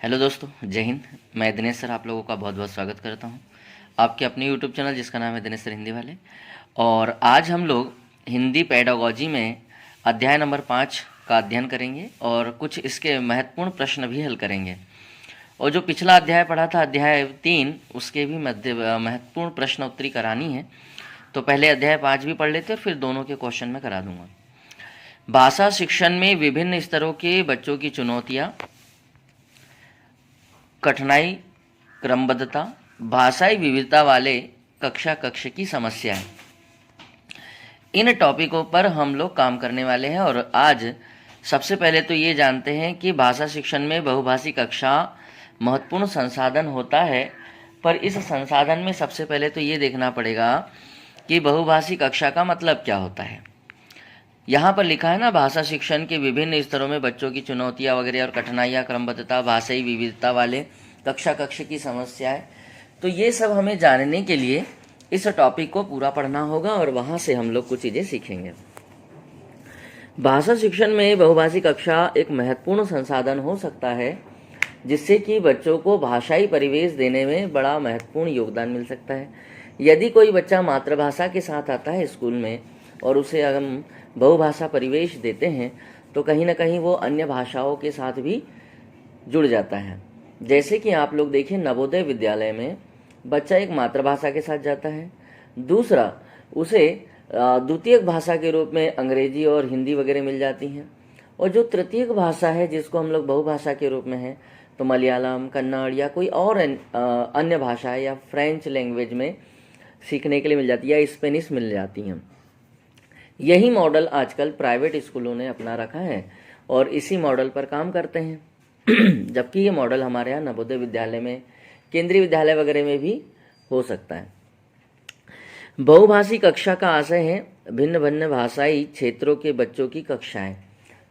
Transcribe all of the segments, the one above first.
Hello दोस्तों, जय हिंद। मैं दिनेश सर आप लोगों का बहुत बहुत स्वागत करता हूं आपके अपने यूट्यूब चैनल जिसका नाम है दिनेश सर हिंदी वाले। और आज हम लोग हिंदी पेडागोजी में अध्याय नंबर 5 का अध्ययन करेंगे और कुछ इसके महत्वपूर्ण प्रश्न भी हल करेंगे। और जो पिछला अध्याय पढ़ा था अध्याय 3, उसके भी महत्वपूर्ण प्रश्न उत्तरी करानी है। तो पहले अध्याय 5 भी पढ़ लेते और फिर दोनों के क्वेश्चन मैं करा दूंगा। भाषा शिक्षण में विभिन्न स्तरों के बच्चों की चुनौतियाँ, कठिनाई, क्रमबद्धता, भाषाई विविधता वाले कक्षा कक्ष की समस्या है। इन टॉपिकों पर हम लोग काम करने वाले हैं। और आज सबसे पहले तो ये जानते हैं कि भाषा शिक्षण में बहुभाषी कक्षा महत्वपूर्ण संसाधन होता है, पर इस संसाधन में सबसे पहले तो ये देखना पड़ेगा कि बहुभाषी कक्षा का मतलब क्या होता है। यहाँ पर लिखा है ना, भाषा शिक्षण के विभिन्न स्तरों में बच्चों की चुनौतियाँ वगैरह और कठिनाइयाँ, क्रमबद्धता, भाषाई विविधता वाले कक्षा कक्ष की समस्याएं। तो ये सब हमें जानने के लिए इस टॉपिक को पूरा पढ़ना होगा और वहाँ से हम लोग कुछ चीज़ें सीखेंगे। भाषा शिक्षण में बहुभाषी कक्षा एक महत्वपूर्ण संसाधन हो सकता है, जिससे कि बच्चों को भाषाई परिवेश देने में बड़ा महत्वपूर्ण योगदान मिल सकता है। यदि कोई बच्चा मातृभाषा के साथ आता है स्कूल में और उसे हम बहुभाषा परिवेश देते हैं तो कहीं ना कहीं वो अन्य भाषाओं के साथ भी जुड़ जाता है। जैसे कि आप लोग देखिए, नवोदय विद्यालय में बच्चा एक मातृभाषा के साथ जाता है, दूसरा उसे द्वितीयक भाषा के रूप में अंग्रेजी और हिंदी वगैरह मिल जाती हैं, और जो तृतीयक भाषा है जिसको हम लोग बहुभाषा के रूप में है तो मलयालम, कन्नड़ या कोई और अन्य भाषा या फ्रेंच लैंग्वेज में सीखने के लिए मिल जाती है या स्पेनिश मिल जाती हैं। यही मॉडल आजकल प्राइवेट स्कूलों ने अपना रखा है और इसी मॉडल पर काम करते हैं जबकि ये मॉडल हमारे यहाँ नवोदय विद्यालय में, केंद्रीय विद्यालय वगैरह में भी हो सकता है। बहुभाषी कक्षा का आशय है भिन्न भिन्न भाषाई क्षेत्रों के बच्चों की कक्षाएं।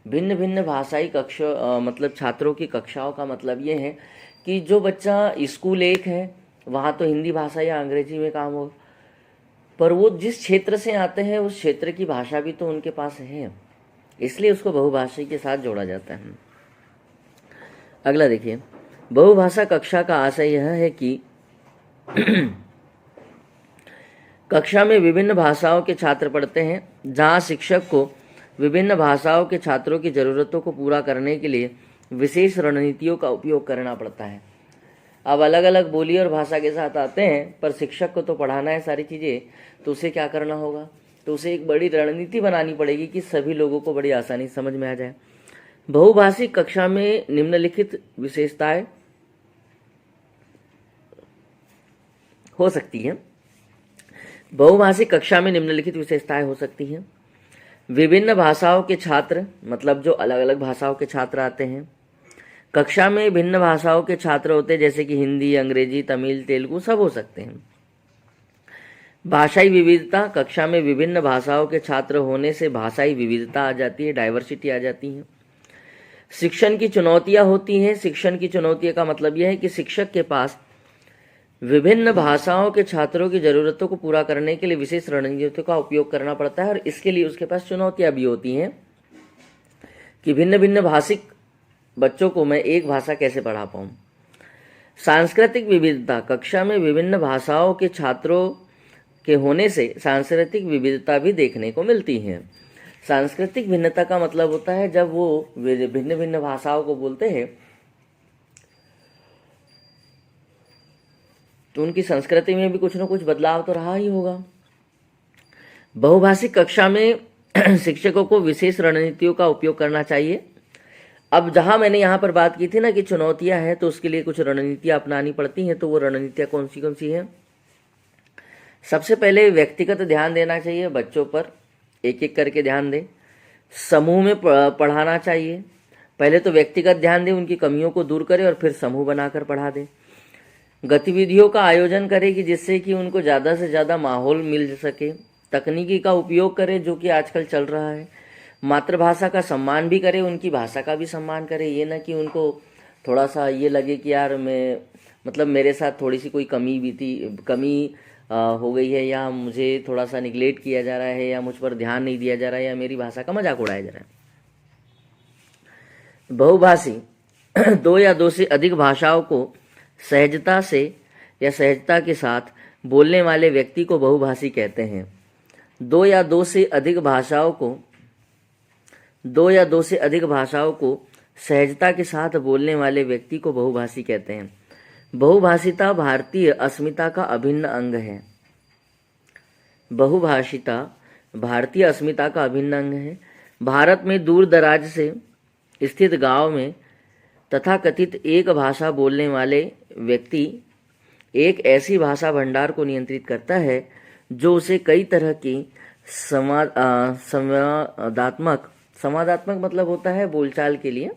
भिन्न भिन्न भाषाई कक्षा मतलब छात्रों की कक्षाओं का मतलब ये है कि जो बच्चा स्कूल एक है वहाँ तो हिंदी भाषा या अंग्रेजी में काम हो, पर वो जिस क्षेत्र से आते हैं उस क्षेत्र की भाषा भी तो उनके पास है, इसलिए उसको बहुभाषी के साथ जोड़ा जाता है। अगला देखिए, बहुभाषा कक्षा का आशय यह है कि कक्षा में विभिन्न भाषाओं के छात्र पढ़ते हैं, जहां शिक्षक को विभिन्न भाषाओं के छात्रों की ज़रूरतों को पूरा करने के लिए विशेष रणनीतियों का उपयोग करना पड़ता है। अब अलग अलग बोली और भाषा के साथ आते हैं, पर शिक्षक को तो पढ़ाना है सारी चीज़ें, तो उसे क्या करना होगा, तो उसे एक बड़ी रणनीति बनानी पड़ेगी कि सभी लोगों को बड़ी आसानी से समझ में आ जाए। बहुभाषी कक्षा में निम्नलिखित विशेषताएं हो सकती हैं। बहुभाषी कक्षा में निम्नलिखित विशेषताएं हो सकती हैं। विभिन्न भाषाओं के छात्र, मतलब जो अलग अलग भाषाओं के छात्र आते हैं। कक्षा में भिन्न भाषाओं के छात्र होते हैं, जैसे कि हिंदी, अंग्रेजी, तमिल, तेलुगु सब हो सकते हैं। भाषाई विविधता, कक्षा में विभिन्न भाषाओं के छात्र होने से भाषाई विविधता आ जाती है, डाइवर्सिटी आ जाती है। शिक्षण की चुनौतियां होती हैं। शिक्षण की चुनौतियों का मतलब यह है कि शिक्षक के पास विभिन्न भाषाओं के छात्रों की ज़रूरतों को पूरा करने के लिए विशेष रणनीतियों का उपयोग करना पड़ता है, और इसके लिए उसके पास चुनौतियां भी होती हैं कि भिन्न भिन्न भाषिक बच्चों को मैं एक भाषा कैसे पढ़ा पाऊँ। सांस्कृतिक विविधता, कक्षा में विभिन्न भाषाओं के छात्रों के होने से सांस्कृतिक विविधता भी देखने को मिलती है। सांस्कृतिक भिन्नता का मतलब होता है जब वो भिन्न भिन्न भाषाओं को बोलते हैं तो उनकी संस्कृति में भी कुछ न कुछ बदलाव तो रहा ही होगा। बहुभाषिक कक्षा में शिक्षकों को विशेष रणनीतियों का उपयोग करना चाहिए। अब जहां मैंने यहाँ पर बात की थी ना कि चुनौतियां हैं, तो उसके लिए कुछ रणनीतियां अपनानी पड़ती हैं, तो वो रणनीतियां कौन सी हैं। सबसे पहले व्यक्तिगत ध्यान देना चाहिए बच्चों पर, एक एक करके ध्यान दें। समूह में पढ़ाना चाहिए। पहले तो व्यक्तिगत ध्यान दें, उनकी कमियों को दूर करें और फिर समूह बनाकर पढ़ा दें। गतिविधियों का आयोजन करें कि जिससे कि उनको ज़्यादा से ज़्यादा माहौल मिल सके। तकनीकी का उपयोग करें जो कि आजकल चल रहा है। मातृभाषा का सम्मान भी करें, उनकी भाषा का भी सम्मान करें। ये ना कि उनको थोड़ा सा ये लगे कि यार मैं मतलब मेरे साथ थोड़ी सी कोई कमी हो गई है, या मुझे थोड़ा सा निगलेक्ट किया जा रहा है, या मुझ पर ध्यान नहीं दिया जा रहा है, या मेरी भाषा का मजाक उड़ाया जा रहा है। बहुभाषी दो या दो से अधिक भाषाओं को सहजता से या सहजता के साथ बोलने वाले व्यक्ति को बहुभाषी कहते हैं। दो या दो से अधिक भाषाओं को सहजता के साथ बोलने वाले व्यक्ति को बहुभाषी कहते हैं। बहुभाषिता भारतीय अस्मिता का अभिन्न अंग है। बहुभाषिता भारतीय अस्मिता का अभिन्न अंग है। भारत में दूर दराज से स्थित गांव में तथाकथित एक भाषा बोलने वाले व्यक्ति एक ऐसी भाषा भंडार को नियंत्रित करता है जो उसे कई तरह की संवादात्मक मतलब होता है बोलचाल के लिए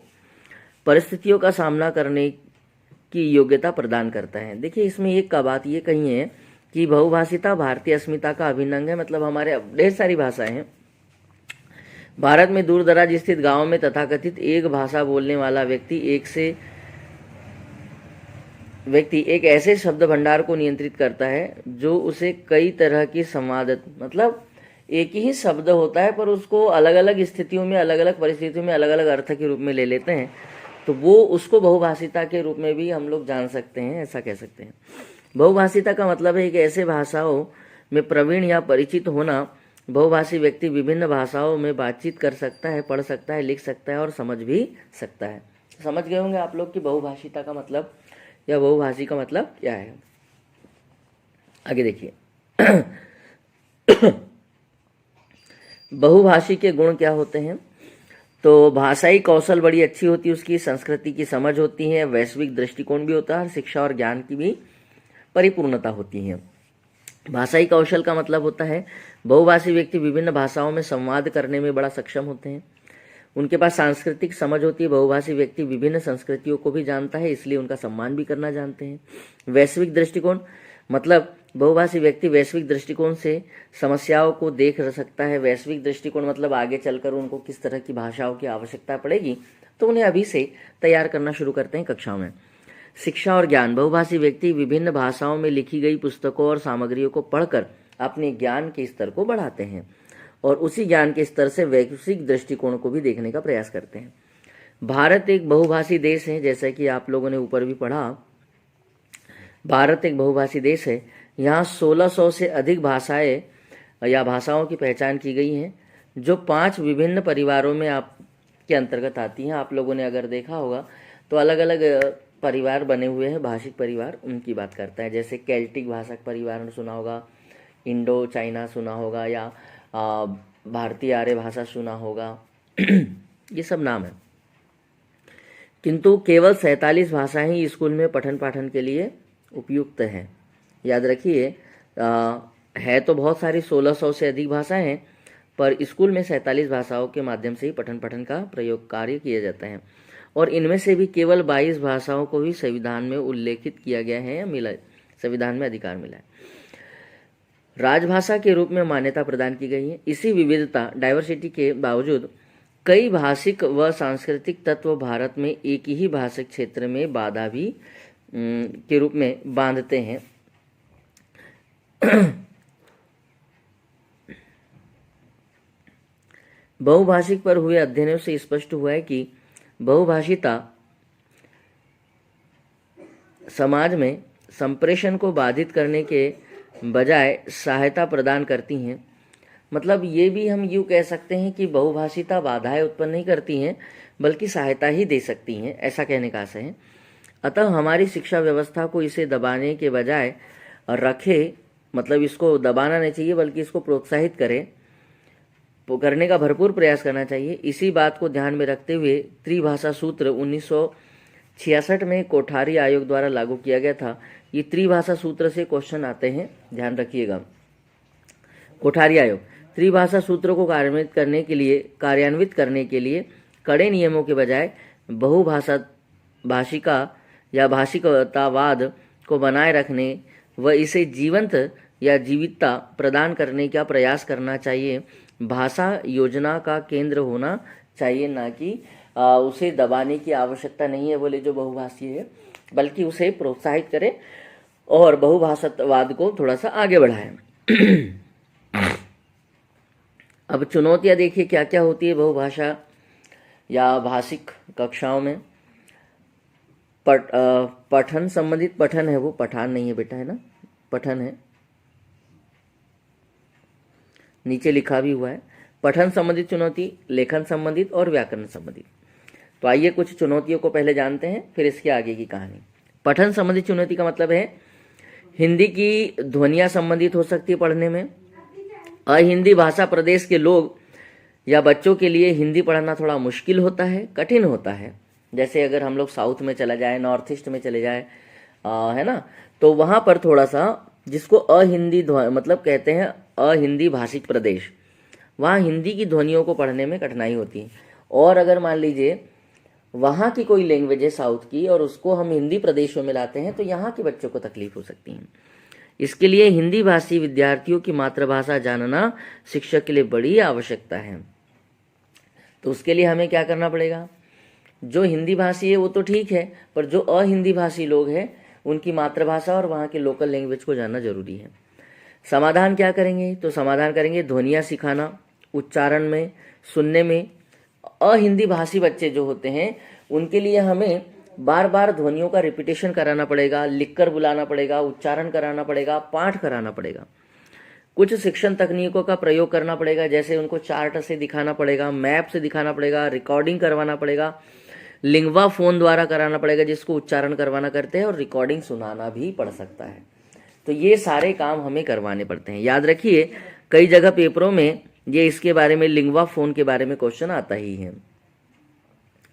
परिस्थितियों का सामना करने की योग्यता प्रदान करता है। देखिए, इसमें एक का बात ये कही है कि बहुभाषिता भारतीय अस्मिता का अभिन्न अंग है, मतलब हमारे ढेर सारी भाषाएं हैं। भारत में दूर दराज स्थित गांव में तथाकथित एक भाषा बोलने वाला व्यक्ति एक ऐसे शब्द भंडार को नियंत्रित करता है जो उसे कई तरह की मतलब एक ही शब्द होता है पर उसको अलग अलग स्थितियों में, अलग अलग परिस्थितियों में अलग अलग अर्थ के रूप में ले लेते हैं, तो वो उसको बहुभाषिता के रूप में भी हम लोग जान सकते हैं, ऐसा कह सकते हैं। बहुभाषिता का मतलब है कि ऐसे भाषाओं में प्रवीण या परिचित होना। बहुभाषी व्यक्ति विभिन्न भाषाओं में बातचीत कर सकता है, पढ़ सकता है, लिख सकता है और समझ भी सकता है। समझ गए होंगे आप लोग कि बहुभाषिता का मतलब या बहुभाषी का मतलब क्या है। आगे देखिए बहुभाषी के गुण क्या होते हैं। तो भाषाई कौशल बड़ी अच्छी होती है, उसकी संस्कृति की समझ होती है, वैश्विक दृष्टिकोण भी होता है, शिक्षा और ज्ञान की भी परिपूर्णता होती है। भाषाई कौशल का मतलब होता है बहुभाषी व्यक्ति विभिन्न भाषाओं में संवाद करने में बड़ा सक्षम होते हैं। उनके पास सांस्कृतिक समझ होती है। बहुभाषी व्यक्ति विभिन्न संस्कृतियों को भी जानता है, इसलिए उनका सम्मान भी करना जानते हैं। वैश्विक दृष्टिकोण मतलब बहुभाषी व्यक्ति वैश्विक दृष्टिकोण से समस्याओं को देख सकता है। वैश्विक दृष्टिकोण मतलब आगे चलकर उनको किस तरह की भाषाओं की आवश्यकता पड़ेगी, तो उन्हें अभी से तैयार करना शुरू करते हैं कक्षाओं में। शिक्षा और ज्ञान बहुभाषी व्यक्ति विभिन्न भाषाओं में लिखी गई पुस्तकों और सामग्रियों को पढ़कर अपने ज्ञान के स्तर को बढ़ाते हैं और उसी ज्ञान के स्तर से वैश्विक दृष्टिकोण को भी देखने का प्रयास करते हैं। भारत एक बहुभाषी देश है, जैसा कि आप लोगों ने ऊपर भी पढ़ा। भारत एक बहुभाषी देश है। यहाँ 1600 से अधिक भाषाएं या भाषाओं की पहचान की गई हैं, जो 5 विभिन्न परिवारों में आपके अंतर्गत आती हैं। आप लोगों ने अगर देखा होगा तो अलग अलग परिवार बने हुए हैं, भाषिक परिवार, उनकी बात करता है। जैसे केल्टिक भाषक परिवार सुना होगा, इंडो चाइना सुना होगा, या भारतीय आर्य भाषा सुना होगा ये सब नाम है। किंतु केवल 47 भाषाएं ही स्कूल में पठन पाठन के लिए उपयुक्त हैं। याद रखिए, है तो बहुत सारी 1600 से अधिक भाषाएं हैं, पर स्कूल में 47 भाषाओं के माध्यम से ही पठन पाठन का प्रयोग कार्य किया जाता है और इनमें से भी केवल 22 भाषाओं को ही संविधान में उल्लेखित किया गया है या मिला, संविधान में अधिकार मिला है, राजभाषा के रूप में मान्यता प्रदान की गई है। इसी विविधता डाइवर्सिटी के बावजूद कई भाषिक व सांस्कृतिक तत्व भारत में एक ही भाषिक क्षेत्र में बाधा भी के रूप में बांधते हैं। बहुभाषिक पर हुए अध्ययनों से स्पष्ट हुआ है कि बहुभाषिता समाज में संप्रेषण को बाधित करने के बजाय सहायता प्रदान करती हैं। मतलब ये भी हम यूँ कह सकते हैं कि बहुभाषिता बाधाएं उत्पन्न नहीं करती हैं, बल्कि सहायता ही दे सकती हैं, ऐसा कहने का आशय है। अतः हमारी शिक्षा व्यवस्था को इसे दबाने के बजाय रखे, मतलब इसको दबाना नहीं चाहिए बल्कि इसको प्रोत्साहित करने का भरपूर प्रयास करना चाहिए। इसी बात को ध्यान में रखते हुए त्रिभाषा सूत्र 1966 में कोठारी आयोग द्वारा लागू किया गया था। ये त्रिभाषा सूत्र से क्वेश्चन आते हैं, ध्यान रखिएगा। कोठारी आयोग त्रिभाषा सूत्र को कार्यान्वित करने के लिए कड़े नियमों के बजाय भाषिका या भाषिकतावाद को बनाए रखने व इसे जीवंत या जीवितता प्रदान करने का प्रयास करना चाहिए। भाषा योजना का केंद्र होना चाहिए, ना कि उसे दबाने की आवश्यकता नहीं है बोले जो बहुभाषी है, बल्कि उसे प्रोत्साहित करें और बहुभाषावाद को थोड़ा सा आगे बढ़ाएं। अब चुनौतियां देखिए क्या क्या होती है बहुभाषा या भाषिक कक्षाओं में। पठन संबंधित, पठन है वो, पठान नहीं है बेटा, है ना, पठन है, नीचे लिखा भी हुआ है। पठन संबंधित चुनौती, लेखन संबंधित और व्याकरण संबंधित। तो आइए कुछ चुनौतियों को पहले जानते हैं, फिर इसके आगे की कहानी। पठन संबंधित चुनौती का मतलब है हिंदी की ध्वनियाँ संबंधित हो सकती है पढ़ने में। अहिंदी भाषा प्रदेश के लोग या बच्चों के लिए हिंदी पढ़ना थोड़ा मुश्किल होता है, कठिन होता है। जैसे अगर हम लोग साउथ में चला जाए, नॉर्थ ईस्ट में चले जाए, है ना, तो वहाँ पर थोड़ा सा, जिसको अहिंदी मतलब कहते हैं अहिंदी भाषिक प्रदेश, वहाँ हिंदी की ध्वनियों को पढ़ने में कठिनाई होती है। और अगर मान लीजिए वहाँ की कोई लैंग्वेज है साउथ की और उसको हम हिंदी प्रदेशों में लाते हैं, तो यहाँ के बच्चों को तकलीफ हो सकती है। इसके लिए हिंदी भाषी विद्यार्थियों की मातृभाषा जानना शिक्षक के लिए बड़ी आवश्यकता है। तो उसके लिए हमें क्या करना पड़ेगा, जो हिंदी भाषी है वो तो ठीक है, पर जो अहिंदी भाषी लोग हैं उनकी मातृभाषा और वहाँ के लोकल लैंग्वेज को जानना जरूरी है। समाधान क्या करेंगे, तो समाधान करेंगे ध्वनियाँ सिखाना, उच्चारण में, सुनने में। अहिंदी भाषी बच्चे जो होते हैं उनके लिए हमें बार बार ध्वनियों का रिपीटेशन कराना पड़ेगा, लिखकर बुलाना पड़ेगा, उच्चारण कराना पड़ेगा, पाठ कराना पड़ेगा। कुछ शिक्षण तकनीकों का प्रयोग करना पड़ेगा, जैसे उनको चार्ट से दिखाना पड़ेगा, मैप से दिखाना पड़ेगा, रिकॉर्डिंग करवाना पड़ेगा, लिंगवा फोन द्वारा कराना पड़ेगा जिसको उच्चारण करवाना करते हैं, और रिकॉर्डिंग सुनाना भी पड़ सकता है। तो ये सारे काम हमें करवाने पड़ते हैं। याद रखिए कई जगह पेपरों में ये इसके बारे में, लिंगवा फोन के बारे में क्वेश्चन आता ही है।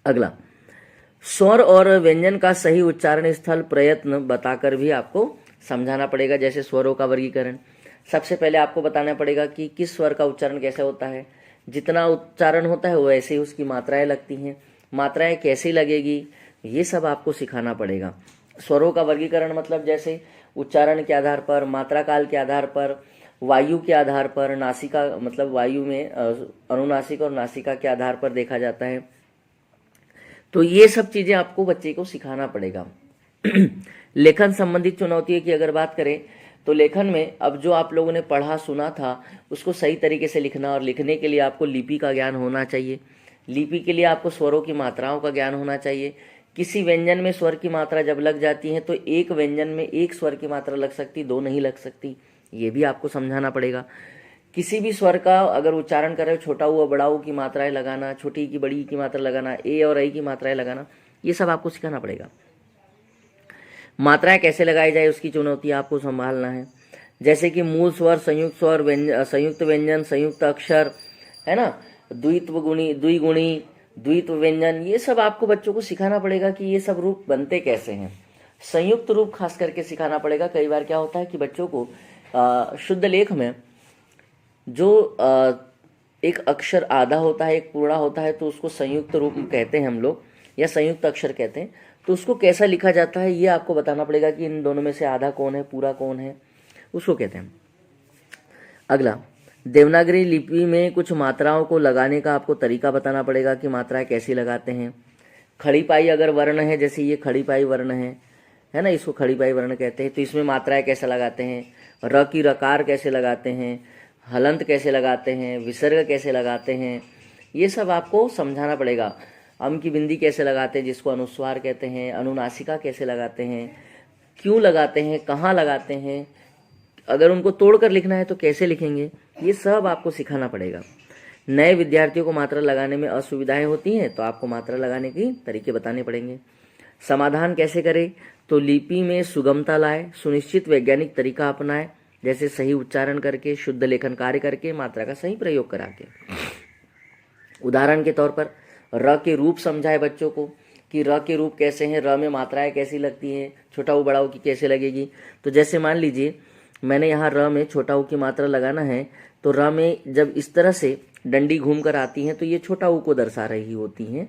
अगला, स्वर और व्यंजन का सही उच्चारण स्थल प्रयत्न बताकर भी आपको समझाना पड़ेगा। जैसे स्वरों का वर्गीकरण, सबसे पहले आपको बताना पड़ेगा कि किस स्वर का उच्चारण कैसे होता है। जितना उच्चारण होता है वैसे ही उसकी मात्राएं लगती हैं, मात्राएं कैसी लगेगी, ये सब आपको सिखाना पड़ेगा। स्वरों का वर्गीकरण मतलब जैसे उच्चारण के आधार पर, मात्रा काल के आधार पर, वायु के आधार पर, नासिका मतलब वायु में अनुनासिक और नासिका के आधार पर देखा जाता है। तो ये सब चीजें आपको बच्चे को सिखाना पड़ेगा। लेखन संबंधित चुनौतियों की अगर बात करें तो लेखन में अब जो आप लोगों ने पढ़ा सुना था उसको सही तरीके से लिखना, और लिखने के लिए आपको लिपि का ज्ञान होना चाहिए। लिपि के लिए आपको स्वरों की मात्राओं का ज्ञान होना चाहिए। किसी व्यंजन में स्वर की मात्रा जब लग जाती है तो एक व्यंजन में एक स्वर की मात्रा लग सकती, दो नहीं लग सकती, ये भी आपको समझाना पड़ेगा। किसी भी स्वर का अगर उच्चारण कर रहे हो, छोटा ऊ बड़ा ऊ की मात्राएं लगाना, छोटी की बड़ी की मात्रा लगाना, ए और आई की मात्राएं लगाना, ये सब आपको सिखाना पड़ेगा। मात्राएं कैसे लगाई जाए उसकी चुनौती आपको संभालना है। जैसे कि मूल स्वर, संयुक्त स्वर, संयुक्त व्यंजन, संयुक्त अक्षर, है ना, द्वित्वगुणी, द्विगुणी, द्वित्व व्यंजन, ये सब आपको बच्चों को सिखाना पड़ेगा कि ये सब रूप बनते कैसे हैं। संयुक्त रूप खास करके सिखाना पड़ेगा। कई बार क्या होता है कि बच्चों को शुद्ध लेख में जो एक अक्षर आधा होता है, एक पूरा होता है, तो उसको संयुक्त रूप कहते हैं हम लोग, या संयुक्त अक्षर कहते हैं। तो उसको कैसा लिखा जाता है ये आपको बताना पड़ेगा कि इन दोनों में से आधा कौन है, पूरा कौन है, उसको कहते हैं। अगला, देवनागरी लिपि में कुछ मात्राओं को लगाने का आपको तरीका बताना पड़ेगा कि मात्राएं कैसी लगाते हैं। खड़ी पाई अगर वर्ण है, जैसे ये खड़ी पाई वर्ण है ना, इसको खड़ी पाई वर्ण कहते हैं, तो इसमें मात्राएं कैसे लगाते हैं, र की रकार कैसे लगाते हैं, हलंत कैसे लगाते हैं, विसर्ग कैसे लगाते हैं, ये सब आपको समझाना पड़ेगा। अम की बिंदी कैसे लगाते हैं जिसको अनुस्वार कहते हैं, अनुनासिका कैसे लगाते हैं, क्यों लगाते हैं, कहाँ लगाते हैं, अगर उनको तोड़कर लिखना है तो कैसे लिखेंगे, ये सब आपको सिखाना पड़ेगा। नए विद्यार्थियों को मात्रा लगाने में असुविधाएं होती हैं तो आपको मात्रा लगाने के तरीके बताने पड़ेंगे। समाधान कैसे करें, तो लिपि में सुगमता लाए, सुनिश्चित वैज्ञानिक तरीका अपनाएं, जैसे सही उच्चारण करके, शुद्ध लेखन कार्य करके, मात्रा का सही प्रयोग करा के। उदाहरण के तौर पर र के रूप समझाए बच्चों को कि र के रूप कैसे हैं, र में मात्राएं कैसी लगती हैं, छोटा ऊ बड़ा ऊ की कैसे लगेगी। तो जैसे मान लीजिए मैंने यहाँ र में छोटा ऊ की मात्रा लगाना है, तो र में जब इस तरह से डंडी घूम कर आती हैं तो ये छोटा ऊ को दर्शा रही होती हैं,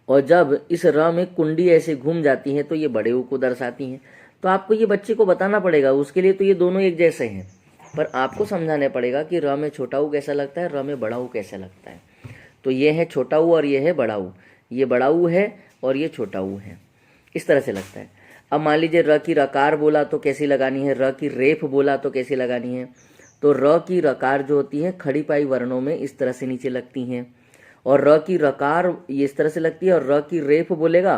और जब इस र में कुंडी ऐसे घूम जाती हैं तो ये बड़े ऊ को दर्शाती हैं। तो आपको ये बच्चे को बताना पड़ेगा। उसके लिए तो ये दोनों एक जैसे हैं, पर आपको समझाना पड़ेगा कि र में छोटा ऊ कैसा लगता है, र में बड़ा ऊ कैसा लगता है। तो ये है छोटा ऊ और ये है बड़ा ऊ, ये बड़ा ऊ है और ये छोटा ऊ है, इस तरह से लगता है। अब मान लीजिए र की रकार बोला तो कैसी लगानी है, र की रेफ बोला तो कैसी लगानी है। तो र की रकार जो होती है खड़ी पाई वर्णों में इस तरह से नीचे लगती हैं, और र की रकार ये इस तरह से लगती है, और र की रेफ बोलेगा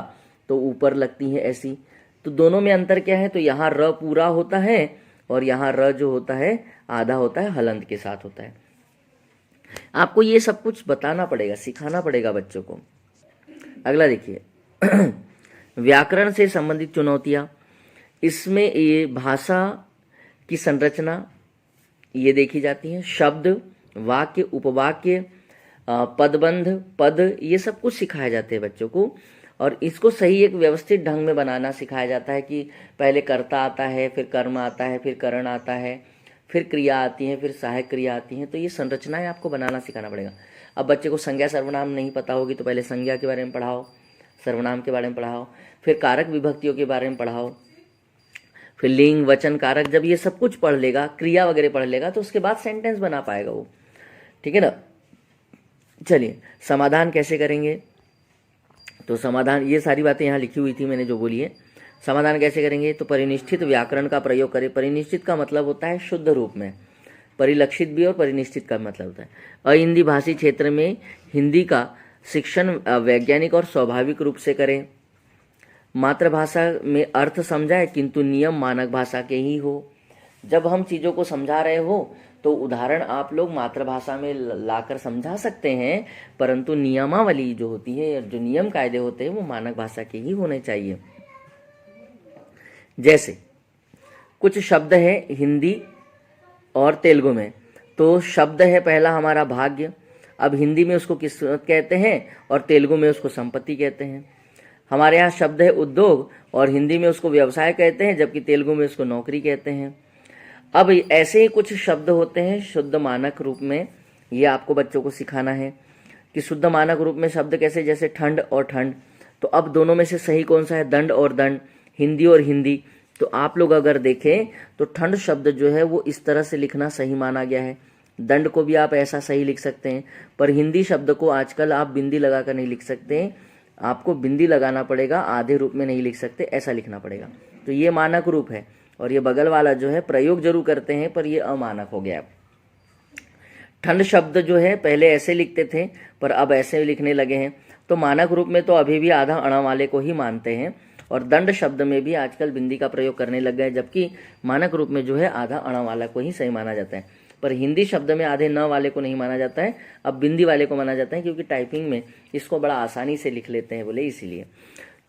तो ऊपर लगती हैं ऐसी। तो दोनों में अंतर क्या है, तो यहाँ र पूरा होता है और यहाँ र जो होता है आधा होता है, हलंत के साथ होता है। आपको ये सब कुछ बताना पड़ेगा, सिखाना पड़ेगा बच्चों को। अगला देखिए व्याकरण से संबंधित चुनौतियाँ। इसमें ये भाषा की संरचना ये देखी जाती है, शब्द, वाक्य, उपवाक्य, पदबंध, पद, ये सब कुछ सिखाया जाते हैं बच्चों को। और इसको सही एक व्यवस्थित ढंग में बनाना सिखाया जाता है कि पहले कर्ता आता है, फिर कर्म आता है, फिर करण आता है, फिर क्रिया आती है, फिर सहायक क्रिया आती है। तो ये संरचनाएं आपको बनाना सिखाना पड़ेगा। अब बच्चे को संज्ञा सर्वनाम नहीं पता होगी तो पहले संज्ञा के बारे में पढ़ाओ, सर्वनाम के बारे में पढ़ाओ, फिर कारक विभक्तियों के बारे में पढ़ाओ, फिर लिंग, वचन, कारक। जब ये सब कुछ पढ़ लेगा, क्रिया वगैरह पढ़ लेगा, तो उसके बाद सेंटेंस बना पाएगा वो। ठीक है ना। चलिए समाधान कैसे करेंगे, तो समाधान ये सारी बातें यहाँ लिखी हुई थी मैंने जो बोली है। समाधान कैसे करेंगे, तो परिनिष्ठित व्याकरण का प्रयोग करें। परिनिष्ठित का मतलब होता है शुद्ध रूप में, परिलक्षित भी और परिनिष्ठित का मतलब होता है अहिंदी भाषी क्षेत्र में हिंदी का शिक्षण वैज्ञानिक और स्वाभाविक रूप से करें। मातृभाषा में अर्थ समझाए किंतु नियम मानक भाषा के ही हो। जब हम चीज़ों को समझा रहे हो तो उदाहरण आप लोग मातृभाषा में लाकर समझा सकते हैं, परंतु नियमावली जो होती है, जो नियम कायदे होते हैं, वो मानक भाषा के ही होने चाहिए। जैसे कुछ शब्द है हिंदी और तेलुगु में, तो शब्द है पहला हमारा भाग्य। अब हिंदी में उसको किस्मत कहते हैं और तेलुगु में उसको संपत्ति कहते हैं। हमारे यहाँ शब्द है उद्योग और हिंदी में उसको व्यवसाय कहते हैं, जबकि तेलुगु में उसको नौकरी कहते हैं। अब ऐसे ही कुछ शब्द होते हैं शुद्ध मानक रूप में, ये आपको बच्चों को सिखाना है कि शुद्ध मानक रूप में शब्द कैसे, जैसे ठंड और ठंड। तो अब दोनों में से सही कौन सा है, दंड और दंड, हिंदी और हिंदी। तो आप लोग अगर देखें तो ठंड शब्द जो है वो इस तरह से लिखना सही माना गया है, दंड को भी आप ऐसा सही लिख सकते हैं, पर हिंदी शब्द को आजकल आप बिंदी लगाकर नहीं लिख सकते, आपको बिंदी लगाना पड़ेगा, आधे रूप में नहीं लिख सकते, ऐसा लिखना पड़ेगा। तो ये मानक रूप है और ये बगल वाला जो है प्रयोग जरूर करते हैं पर ये अमानक हो गया। ठंड शब्द जो है पहले ऐसे लिखते थे पर अब ऐसे लिखने लगे हैं, तो मानक रूप में तो अभी भी आधा अणा वाले को ही मानते हैं और दंड शब्द में भी आजकल बिंदी का प्रयोग करने लग गए, जबकि मानक रूप में जो है आधा अणा वाला को ही सही माना जाता है। पर हिंदी शब्द में आधे न वाले को नहीं माना जाता है, अब बिंदी वाले को माना जाता है, क्योंकि टाइपिंग में इसको बड़ा आसानी से लिख लेते हैं बोले, इसीलिए।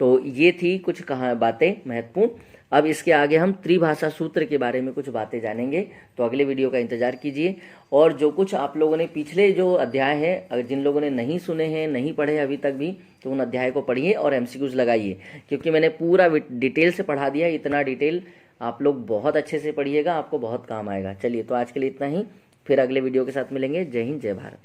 तो ये थी कुछ बातें महत्वपूर्ण। अब इसके आगे हम त्रिभाषा सूत्र के बारे में कुछ बातें जानेंगे, तो अगले वीडियो का इंतजार कीजिए। और जो कुछ आप लोगों ने पिछले जो अध्याय है, अगर जिन लोगों ने नहीं सुने हैं, नहीं पढ़े अभी तक भी, तो उन अध्याय को पढ़िए और एमसीक्यूज लगाइए, क्योंकि मैंने पूरा डिटेल से पढ़ा दिया। इतना डिटेल आप लोग बहुत अच्छे से पढ़िएगा, आपको बहुत काम आएगा। चलिए तो आज के लिए इतना ही, फिर अगले वीडियो के साथ मिलेंगे। जय हिंद, जय भारत।